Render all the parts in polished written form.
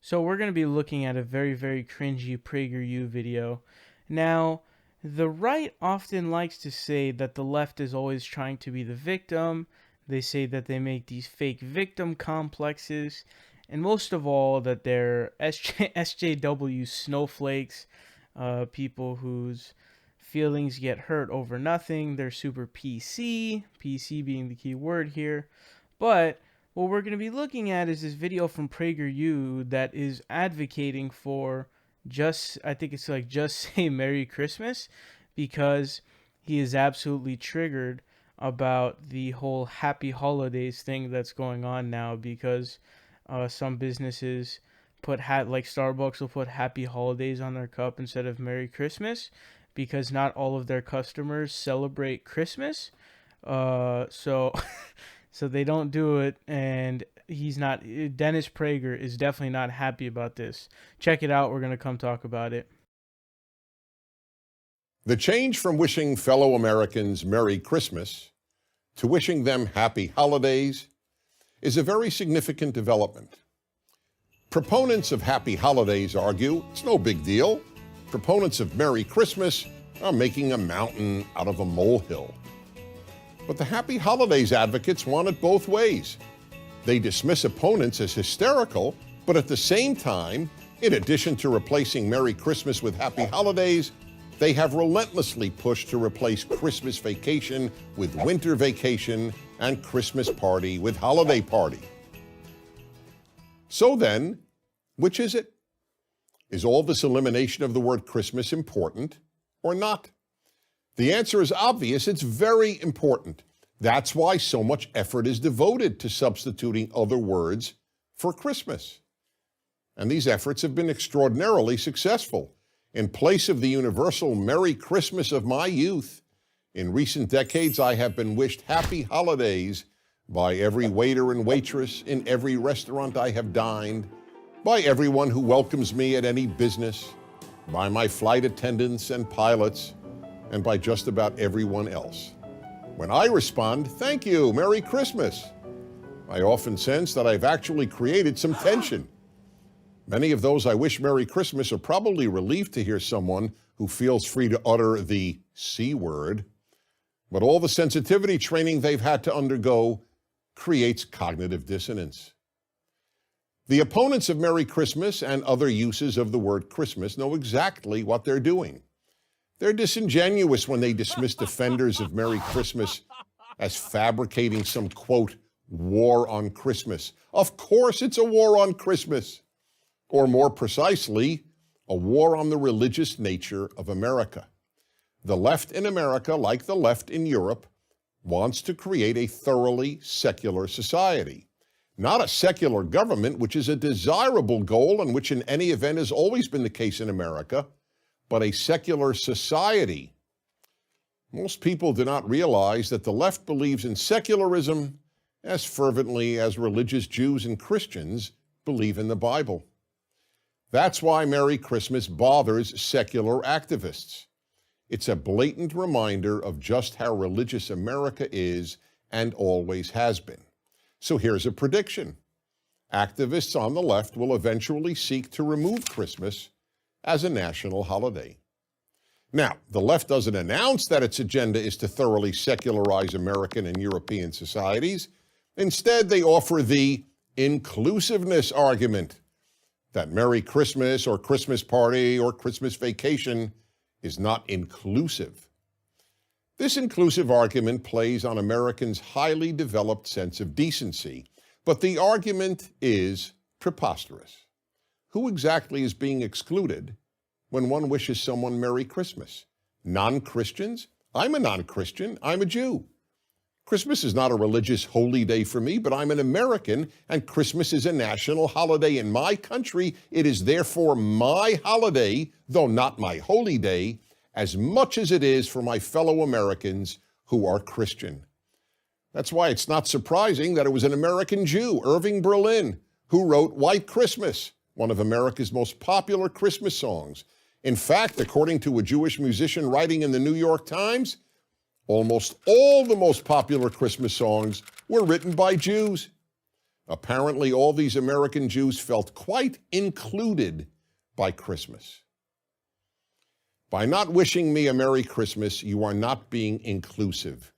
So we're going to be looking at a very, very cringy PragerU video. Now, the right often likes to say that the left is always trying to be the victim. They say that they make these fake victim complexes. And most of all, that they're SJW snowflakes, people whose feelings get hurt over nothing. They're super PC, PC being the key word here. But what we're going to be looking at is this video from PragerU that is advocating for I think it's like just say Merry Christmas, because he is absolutely triggered about the whole Happy Holidays thing that's going on now, because some businesses like Starbucks will put Happy Holidays on their cup instead of Merry Christmas, because not all of their customers celebrate Christmas. So so they don't do it, and Dennis Prager is definitely not happy about this. Check it out. We're going to come talk about it. The change from wishing fellow Americans Merry Christmas to wishing them Happy Holidays is a very significant development. Proponents of Happy Holidays argue it's no big deal. Proponents of Merry Christmas are making a mountain out of a molehill. But the Happy Holidays advocates want it both ways. They dismiss opponents as hysterical, but at the same time, in addition to replacing Merry Christmas with Happy Holidays, they have relentlessly pushed to replace Christmas vacation with winter vacation and Christmas party with holiday party. So then, which is it? Is all this elimination of the word Christmas important or not? The answer is obvious. It's very important. That's why so much effort is devoted to substituting other words for Christmas. And these efforts have been extraordinarily successful. In place of the universal Merry Christmas of my youth, in recent decades I have been wished Happy Holidays by every waiter and waitress in every restaurant I have dined, by everyone who welcomes me at any business, by my flight attendants and pilots, and by just about everyone else. When I respond, "Thank you, Merry Christmas," I often sense that I've actually created some tension. Many of those I wish Merry Christmas are probably relieved to hear someone who feels free to utter the C word, but all the sensitivity training they've had to undergo creates cognitive dissonance. The opponents of Merry Christmas and other uses of the word Christmas know exactly what they're doing. They're disingenuous when they dismiss defenders of Merry Christmas as fabricating some, quote, war on Christmas. Of course it's a war on Christmas. Or more precisely, a war on the religious nature of America. The left in America, like the left in Europe, wants to create a thoroughly secular society. Not a secular government, which is a desirable goal and which in any event has always been the case in America, but a secular society. Most people do not realize that the left believes in secularism as fervently as religious Jews and Christians believe in the Bible. That's why Merry Christmas bothers secular activists. It's a blatant reminder of just how religious America is and always has been. So here's a prediction. Activists on the left will eventually seek to remove Christmas as a national holiday. Now, the left doesn't announce that its agenda is to thoroughly secularize American and European societies. Instead, they offer the inclusiveness argument that Merry Christmas or Christmas party or Christmas vacation is not inclusive. This inclusive argument plays on Americans' highly developed sense of decency, but the argument is preposterous. Who exactly is being excluded when one wishes someone Merry Christmas? Non-Christians? I'm a non-Christian. I'm a Jew. Christmas is not a religious holy day for me, but I'm an American, and Christmas is a national holiday in my country. It is therefore my holiday, though not my holy day, as much as it is for my fellow Americans who are Christian. That's why it's not surprising that it was an American Jew, Irving Berlin, who wrote White Christmas, one of America's most popular Christmas songs. In fact, according to a Jewish musician writing in the New York Times, almost all the most popular Christmas songs were written by Jews. Apparently, all these American Jews felt quite included by Christmas. By not wishing me a Merry Christmas, you are not being inclusive.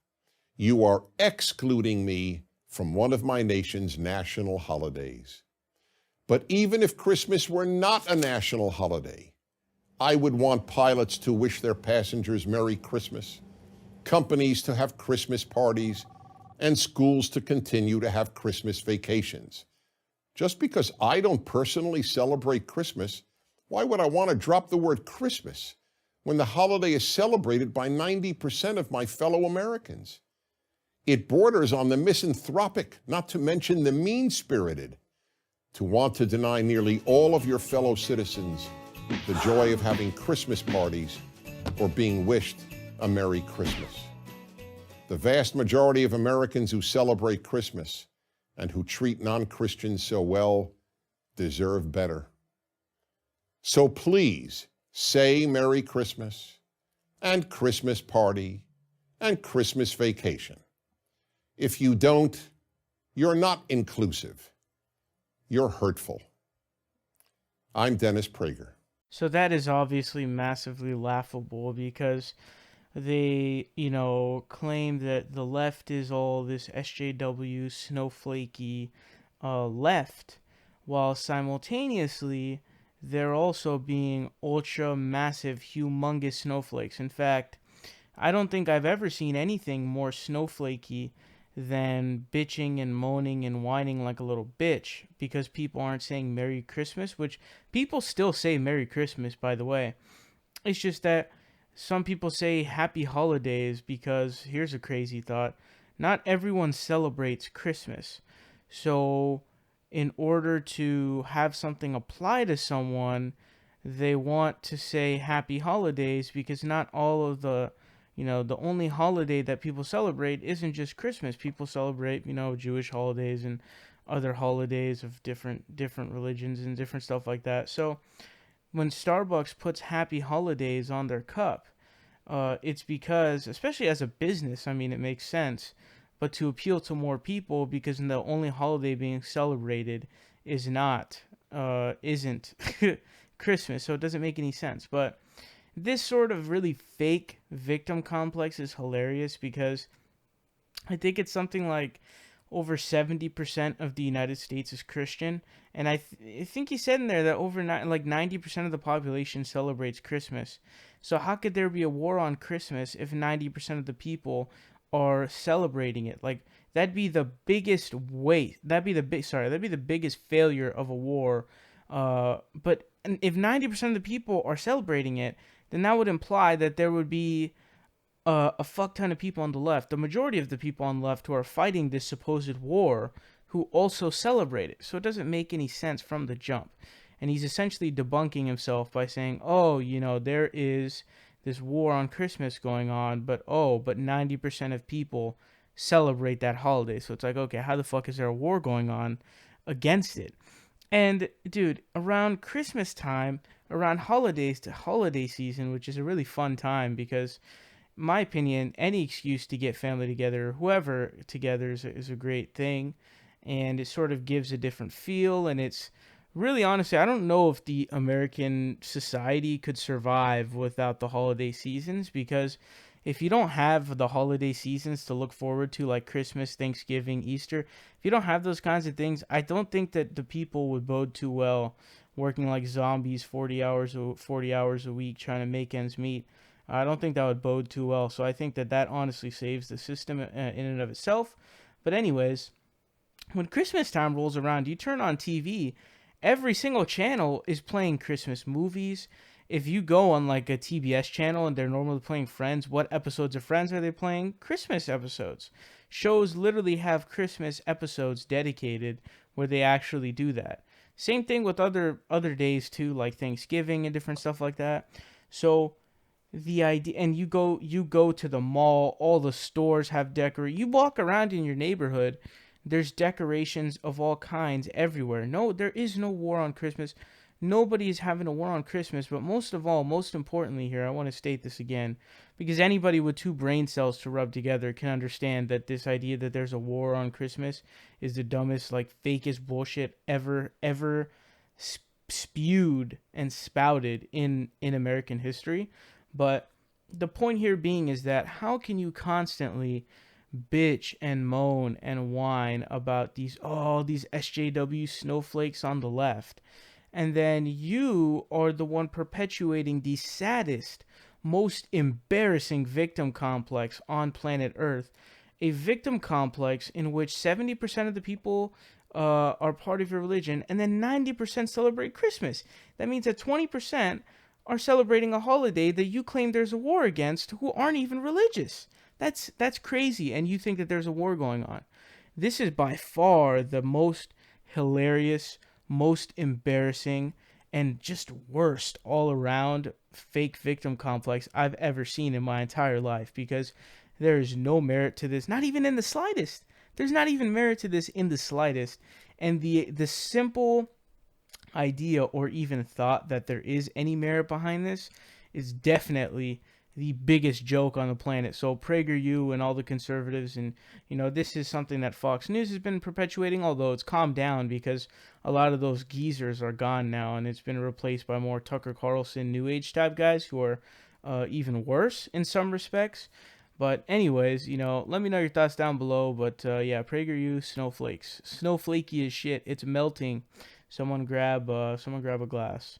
You are excluding me from one of my nation's national holidays. But even if Christmas were not a national holiday, I would want pilots to wish their passengers Merry Christmas, companies to have Christmas parties, and schools to continue to have Christmas vacations. Just because I don't personally celebrate Christmas, why would I want to drop the word Christmas when the holiday is celebrated by 90% of my fellow Americans? It borders on the misanthropic, not to mention the mean-spirited, to want to deny nearly all of your fellow citizens the joy of having Christmas parties or being wished a Merry Christmas. The vast majority of Americans who celebrate Christmas and who treat non-Christians so well deserve better. So please say Merry Christmas and Christmas party and Christmas vacation. If you don't, you're not inclusive. You're hurtful. I'm Dennis Prager. So that is obviously massively laughable because they, claim that the left is all this SJW, snowflakey left, while simultaneously they're also being ultra massive, humongous snowflakes. In fact, I don't think I've ever seen anything more snowflakey than bitching and moaning and whining like a little bitch because people aren't saying Merry Christmas, which people still say Merry Christmas, by the way. It's just that some people say Happy Holidays because, here's a crazy thought, not everyone celebrates Christmas. So in order to have something apply to someone, they want to say Happy Holidays because not all of the the only holiday that people celebrate isn't just Christmas. People celebrate, Jewish holidays and other holidays of different religions and different stuff like that. So when Starbucks puts Happy Holidays on their cup, it's because, especially as a business, I mean, it makes sense, but to appeal to more people because the only holiday being celebrated isn't Christmas, so it doesn't make any sense. But this sort of really fake victim complex is hilarious because I think it's something like over 70% of the United States is Christian, and I think he said in there that over 90% of the population celebrates Christmas. So how could there be a war on Christmas if 90% of the people are celebrating it? Like, that'd be the biggest that'd be the biggest failure of a war. But if 90% of the people are celebrating it, then that would imply that there would be a fuck ton of people on the left, the majority of the people on the left who are fighting this supposed war, who also celebrate it. So it doesn't make any sense from the jump. And he's essentially debunking himself by saying, there is this war on Christmas going on, but 90% of people celebrate that holiday. So it's like, okay, how the fuck is there a war going on against it? And dude, around Christmas time, around holidays to holiday season, which is a really fun time because, in my opinion, any excuse to get family together, whoever together is a great thing. And it sort of gives a different feel. And it's really, honestly, I don't know if the American society could survive without the holiday seasons, because if you don't have the holiday seasons to look forward to, like Christmas, Thanksgiving, Easter, if you don't have those kinds of things, I don't think that the people would bode too well working like zombies 40 hours a week trying to make ends meet. I don't think that would bode too well. So I think that honestly saves the system in and of itself. But anyways, when Christmas time rolls around, you turn on TV, every single channel is playing Christmas movies. If you go on like a TBS channel and they're normally playing Friends, what episodes of Friends are they playing? Christmas episodes. Shows literally have Christmas episodes dedicated where they actually do that. Same thing with other days too, like Thanksgiving and different stuff like that. So the idea, and you go to the mall, all the stores have you walk around in your neighborhood, there's decorations of all kinds everywhere. No, there is no war on Christmas. Nobody is having a war on Christmas, but most of all, most importantly here, I want to state this again, because anybody with two brain cells to rub together can understand that this idea that there's a war on Christmas is the dumbest, like, fakest bullshit ever spewed and spouted in American history. But the point here being is that how can you constantly bitch and moan and whine about these SJW snowflakes on the left, and then you are the one perpetuating the saddest, most embarrassing victim complex on planet Earth, a victim complex in which 70% of the people are part of your religion, and then 90% celebrate Christmas. That means that 20% are celebrating a holiday that you claim there's a war against, who aren't even religious. That's crazy, and you think that there's a war going on. This is by far the most hilarious, most embarrassing, and just worst all around fake victim complex I've ever seen in my entire life, because there is no merit to this, not even in the slightest. There's not even merit to this in the slightest. And the simple idea or even thought that there is any merit behind this is definitely the biggest joke on the planet. So PragerU and all the conservatives, and this is something that Fox News has been perpetuating, although it's calmed down because a lot of those geezers are gone now, and it's been replaced by more Tucker Carlson New Age type guys who are even worse in some respects. But anyways, let me know your thoughts down below. But yeah, PragerU snowflakes, snowflakey as shit. It's melting. Someone grab a glass.